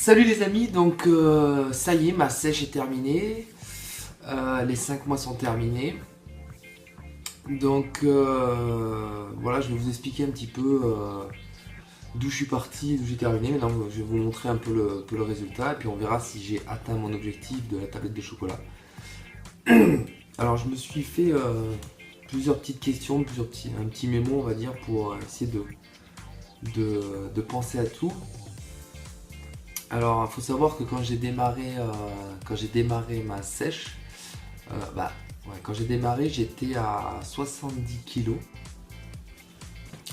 Salut les amis, donc ça y est, ma sèche est terminée. Les 5 mois sont terminés. Donc voilà, je vais vous expliquer un petit peu d'où je suis parti, d'où j'ai terminé. Maintenant, je vais vous montrer un peu le résultat et puis on verra si j'ai atteint mon objectif de la tablette de chocolat. Alors je me suis fait plusieurs petites questions, un petit mémo on va dire pour essayer de penser à tout. Alors, il faut savoir que quand j'ai démarré ma sèche, quand j'ai démarré, j'étais à 70 kilos.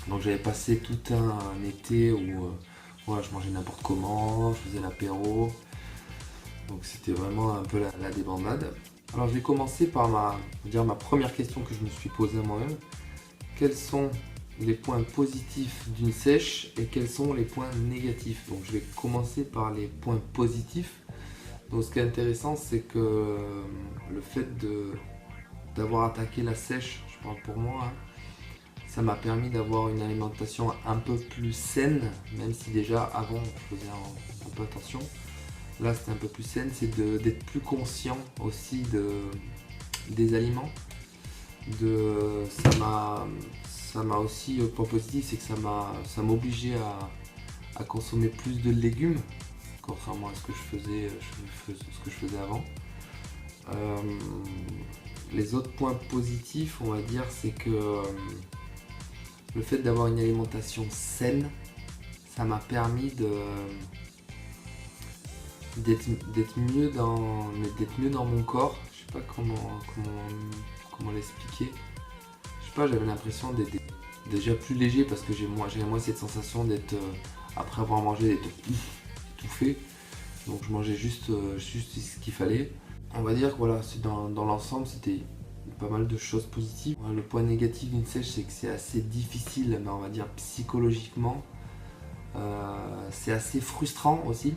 Donc, j'avais passé tout un été où voilà, je mangeais n'importe comment, je faisais l'apéro. Donc, c'était vraiment un peu la débandade. Alors, je vais commencer par ma première question que je me suis posée à moi-même. Quels sont les points positifs d'une sèche et quels sont les points négatifs? Donc je vais commencer par les points positifs. Donc ce qui est intéressant, c'est que le fait d'avoir attaqué la sèche, je parle pour moi, hein, ça m'a permis d'avoir une alimentation un peu plus saine, même si déjà avant je faisais un peu attention. Là c'était un peu plus saine, c'est d'être plus conscient aussi des aliments. Ça m'a aussi, point positif, c'est que ça m'a obligé à consommer plus de légumes, contrairement à ce que je faisais avant. Les autres points positifs, on va dire, c'est que le fait d'avoir une alimentation saine, ça m'a permis d'être mieux dans mon corps. Je sais pas comment l'expliquer. Je sais pas, j'avais l'impression d'être déjà plus léger parce que j'avais moins cette sensation d'être, après avoir mangé, d'être étouffé. Donc je mangeais juste ce qu'il fallait. On va dire que voilà, dans l'ensemble, c'était pas mal de choses positives. Le point négatif d'une sèche, c'est que c'est assez difficile, mais on va dire psychologiquement. C'est assez frustrant aussi.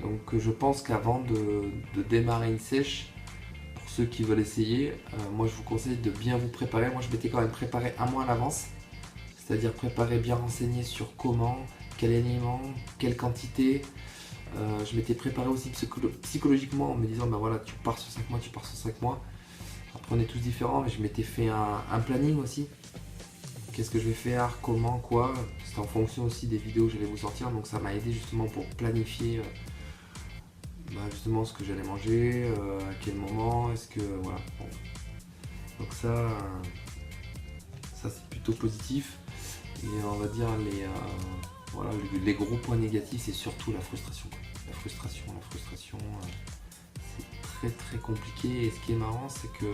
Donc je pense qu'avant de démarrer une sèche, pour ceux qui veulent essayer, moi je vous conseille de bien vous préparer. Moi je m'étais quand même préparé un mois à l'avance, c'est-à-dire préparé, bien renseigné sur comment, quel aliment, quelle quantité. Je m'étais préparé aussi psychologiquement en me disant bah voilà, tu pars sur 5 mois, tu pars sur 5 mois. Après on est tous différents, mais je m'étais fait un planning aussi. Qu'est-ce que je vais faire, comment, quoi. C'était en fonction aussi des vidéos que j'allais vous sortir, donc ça m'a aidé justement pour planifier justement ce que j'allais manger, à quel moment, est-ce que voilà. Bon. Donc ça c'est plutôt positif. Et on va dire les gros points négatifs, c'est surtout la frustration. La frustration, c'est très très compliqué. Et ce qui est marrant, c'est que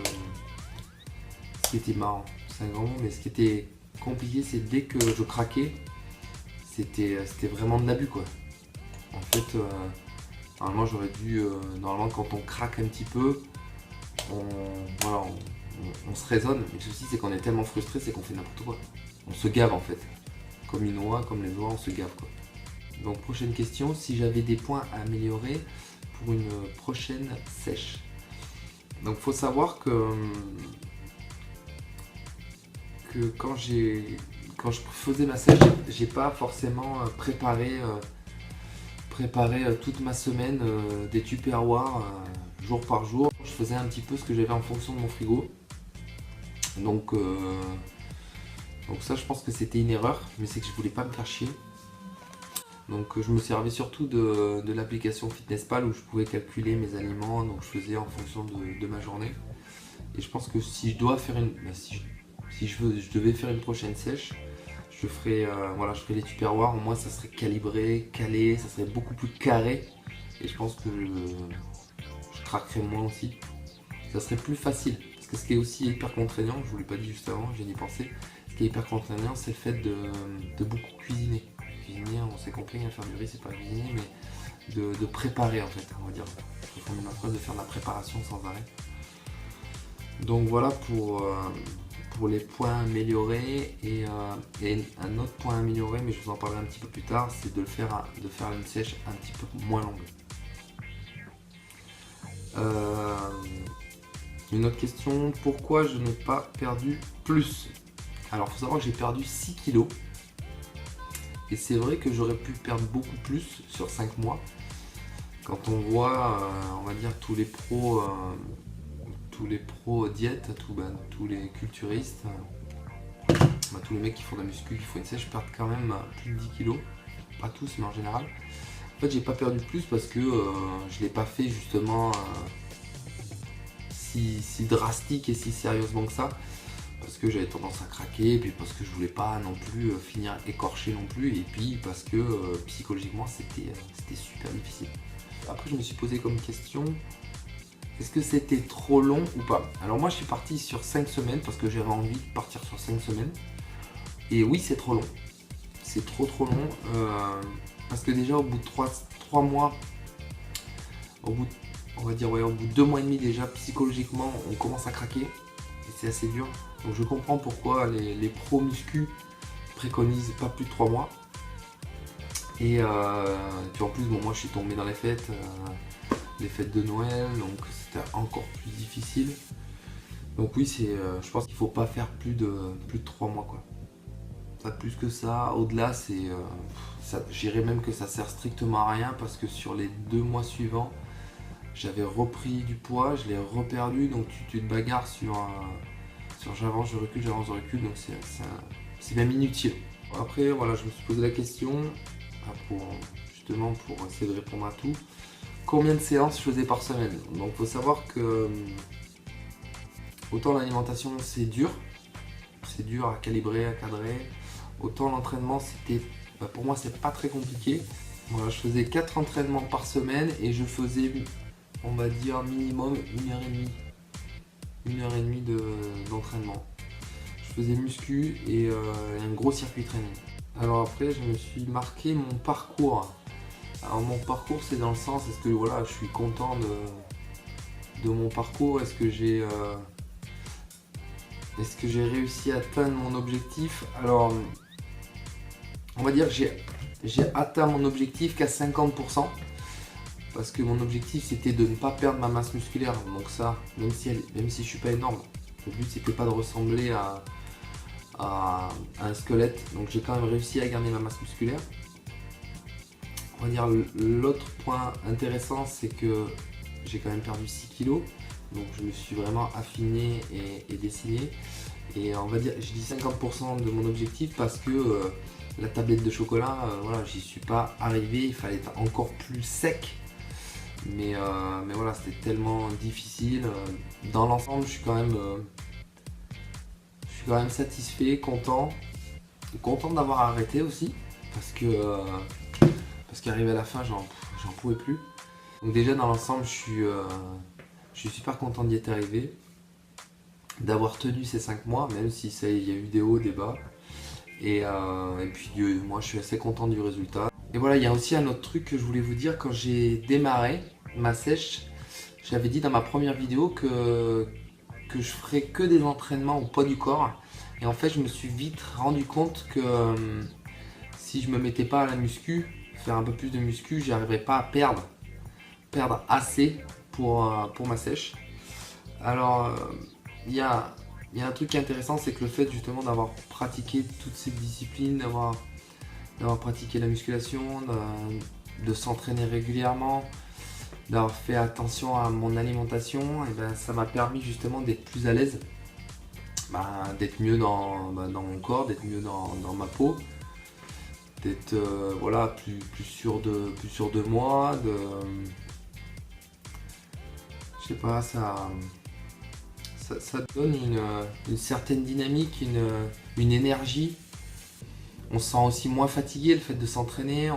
ce qui était marrant, c'est un grand mot, mais ce qui était compliqué, c'est dès que je craquais, c'était vraiment de l'abus quoi. En fait, normalement j'aurais dû, normalement quand on craque un petit peu, on se raisonne. Mais le souci c'est qu'on est tellement frustré, c'est qu'on fait n'importe quoi. On se gave en fait. Comme une oie, comme les oies, on se gave quoi. Donc prochaine question, si j'avais des points à améliorer pour une prochaine sèche. Donc faut savoir que quand je faisais ma sèche, j'ai pas forcément préparé toute ma semaine des tupperwares jour par jour. Je faisais un petit peu ce que j'avais en fonction de mon frigo. Donc ça je pense que c'était une erreur, mais c'est que je voulais pas me faire chier. Donc je me servais surtout de l'application FitnessPal où je pouvais calculer mes aliments, donc je faisais en fonction de ma journée. Et je pense que si je dois faire je devais faire une prochaine sèche, je ferais les tupperwares, au moins ça serait calibré, calé, ça serait beaucoup plus carré. Et je pense que je craquerais moins aussi. Ça serait plus facile. Parce que ce qui est aussi hyper contraignant, je vous l'ai pas dit juste avant, j'ai d'y penser, ce qui est hyper contraignant, c'est le fait de beaucoup cuisiner. Cuisiner, on s'est compris, faire du riz c'est pas cuisiner, mais de préparer en fait, on va dire. Je fais ma phrase de faire de la préparation sans arrêt. Donc voilà pour les points améliorés et un autre point amélioré, mais je vous en parlerai un petit peu plus tard, c'est de faire une sèche un petit peu moins longue. Une autre question, pourquoi je n'ai pas perdu plus? Alors il faut savoir que j'ai perdu 6 kilos et c'est vrai que j'aurais pu perdre beaucoup plus sur 5 mois, quand on voit, on va dire, tous les pros diète, tous les culturistes, tous les mecs qui font de la muscu, qui font une sèche, perdent quand même plus de 10 kilos. Pas tous, mais en général. En fait, j'ai pas perdu plus parce que je l'ai pas fait justement si drastique et si sérieusement que ça. Parce que j'avais tendance à craquer, et puis parce que je voulais pas non plus finir écorché non plus, et puis parce que psychologiquement c'était super difficile. Après, je me suis posé comme question, est-ce que c'était trop long ou pas? Alors moi, je suis parti sur 5 semaines parce que j'avais envie de partir sur 5 semaines. Et oui, c'est trop long. C'est trop long. Parce que déjà, au bout de 3 mois, on va dire, ouais, au bout de 2 mois et demi déjà, psychologiquement, on commence à craquer. Et c'est assez dur. Donc je comprends pourquoi les pros muscu préconisent pas plus de 3 mois. Et puis en plus, bon, moi je suis tombé dans les fêtes de Noël, donc c'était encore plus difficile. Donc oui, je pense qu'il faut pas faire plus de 3 mois, quoi. Pas plus que ça, au-delà, j'irais même que ça sert strictement à rien parce que sur les 2 mois suivants, j'avais repris du poids, je l'ai reperdu, donc tu te bagarres sur j'avance, je recule, donc c'est même inutile. Après, voilà, je me suis posé la question, pour essayer de répondre à tout, combien de séances je faisais par semaine. Donc il faut savoir que autant l'alimentation c'est dur à calibrer, à cadrer, autant l'entraînement pour moi c'est pas très compliqué. Voilà, je faisais 4 entraînements par semaine et je faisais, on va dire, minimum 1h30 d'entraînement. Je faisais muscu et un gros circuit training. Alors après, je me suis marqué mon parcours. Alors mon parcours, c'est dans le sens, est-ce que voilà, je suis content de mon parcours, est-ce que j'ai réussi à atteindre mon objectif? Alors, on va dire que j'ai atteint mon objectif qu'à 50%. Parce que mon objectif c'était de ne pas perdre ma masse musculaire, donc ça, même si je suis pas énorme, le but c'était pas de ressembler à un squelette, donc j'ai quand même réussi à garder ma masse musculaire. On va dire l'autre point intéressant, c'est que j'ai quand même perdu 6 kilos, donc je me suis vraiment affiné et dessiné, et on va dire, je dis 50% de mon objectif parce que la tablette de chocolat, voilà, j'y suis pas arrivé, il fallait être encore plus sec. Mais voilà, c'était tellement difficile. Dans l'ensemble, je suis quand même satisfait, content d'avoir arrêté aussi, parce qu'arrivé à la fin, j'en pouvais plus. Donc déjà dans l'ensemble, je suis super content d'y être arrivé, d'avoir tenu ces 5 mois, même si il y a eu des hauts, des bas. Et puis moi, je suis assez content du résultat. Et voilà, il y a aussi un autre truc que je voulais vous dire. Quand j'ai démarré ma sèche, j'avais dit dans ma première vidéo que je ferais que des entraînements au poids du corps. Et en fait, je me suis vite rendu compte que si je me mettais pas à la muscu, faire un peu plus de muscu, j'arriverais pas à perdre assez pour ma sèche. Alors, il y a un truc qui est intéressant, c'est que le fait justement d'avoir pratiqué toutes ces disciplines, d'avoir pratiqué la musculation, de s'entraîner régulièrement, d'avoir fait attention à mon alimentation, et ben, ça m'a permis justement d'être plus à l'aise, d'être mieux dans mon corps, d'être mieux dans ma peau, d'être voilà, plus sûr de moi, je sais pas, ça donne une certaine dynamique, une énergie. On se sent aussi moins fatigué, le fait de s'entraîner,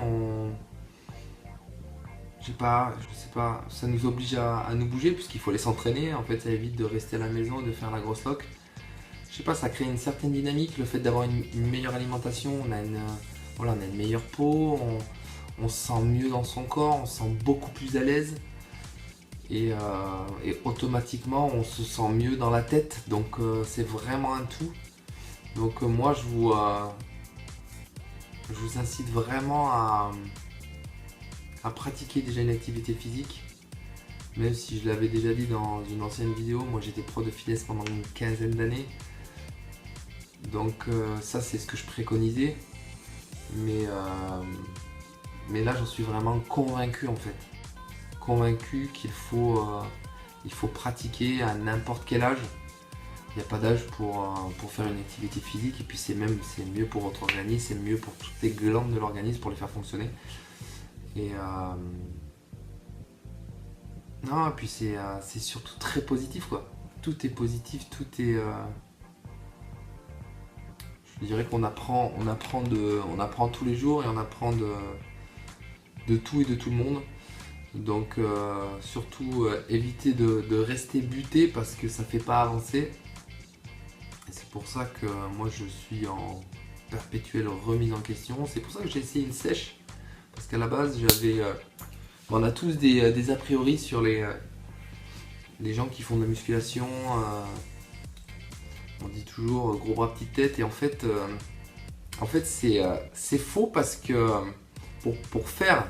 je sais pas, ça nous oblige à nous bouger puisqu'il faut aller s'entraîner. En fait, ça évite de rester à la maison, de faire la grosse loque. Je sais pas, ça crée une certaine dynamique, le fait d'avoir une meilleure alimentation, on a une meilleure peau, on se sent mieux dans son corps, on se sent beaucoup plus à l'aise. Et automatiquement, on se sent mieux dans la tête. Donc c'est vraiment un tout. Donc moi, je vous incite vraiment à pratiquer déjà une activité physique, même si je l'avais déjà dit dans une ancienne vidéo, moi j'étais pro de fitness pendant une quinzaine d'années, donc ça c'est ce que je préconisais, mais là j'en suis vraiment convaincu en fait. convaincu qu'il faut, il faut pratiquer à n'importe quel âge. Il n'y a pas d'âge pour faire une activité physique, et puis c'est mieux pour votre organisme, c'est mieux pour toutes les glandes de l'organisme pour les faire fonctionner. Et non, et puis c'est surtout très positif, quoi. Tout est positif, tout est. Je dirais qu'on apprend tous les jours, et on apprend de tout et de tout le monde. Donc surtout éviter de rester buté, parce que ça fait pas avancer. Et c'est pour ça que moi je suis en perpétuelle remise en question. C'est pour ça que j'ai essayé une sèche, parce qu'à la base j'avais on a tous des a priori sur les gens qui font de la musculation. On dit toujours gros bras petite tête, et en fait c'est faux, parce que pour faire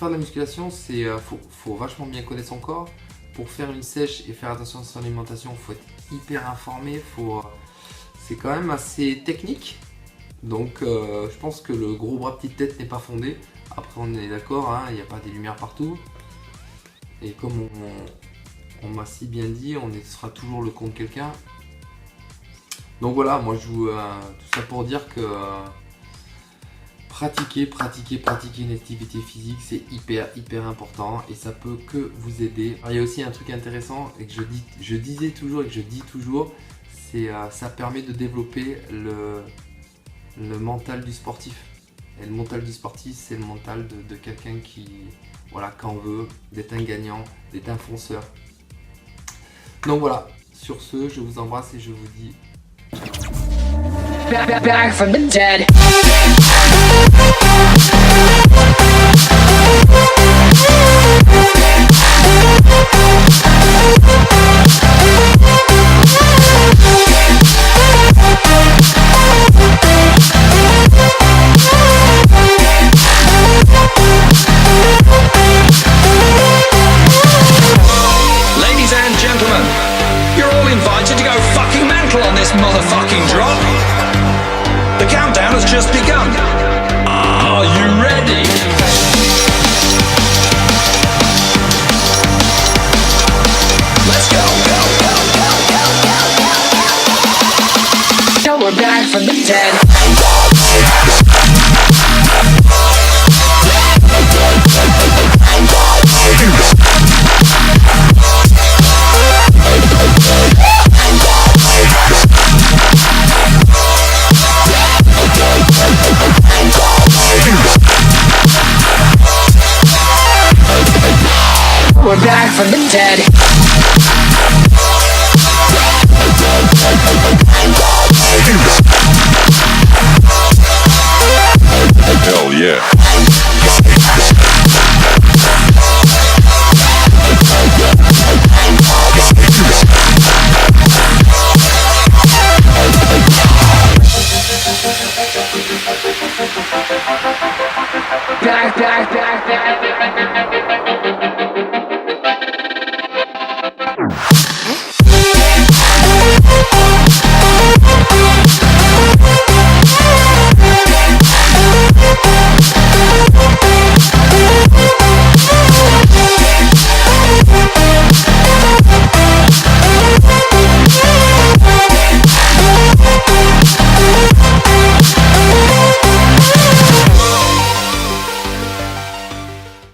de la musculation, faut vachement bien connaître son corps. Pour faire une sèche et faire attention à son alimentation, il faut être hyper informé, c'est quand même assez technique. Donc je pense que le gros bras petite tête n'est pas fondé. Après, on est d'accord, hein, il n'y a pas des lumières partout. Et comme on m'a si bien dit, on sera toujours le compte de quelqu'un. Donc voilà, moi je vous tout ça pour dire que pratiquer une activité physique, c'est hyper important, et ça peut que vous aider. Alors, il y a aussi un truc intéressant, et que je disais toujours et que je dis toujours, c'est ça permet de développer le mental du sportif. Et le mental du sportif, c'est le mental de quelqu'un qui en veut, d'être un gagnant, d'être un fonceur. Donc voilà, sur ce, je vous embrasse et je vous dis back from the dead. Ladies and gentlemen, you're all invited to go fucking mental on this motherfucking drop. The countdown has just begun. Are you ready? Let's go, go, go, go, go, go, go. Now we're back from the dead. We're back from the dead. Hell yeah. Back.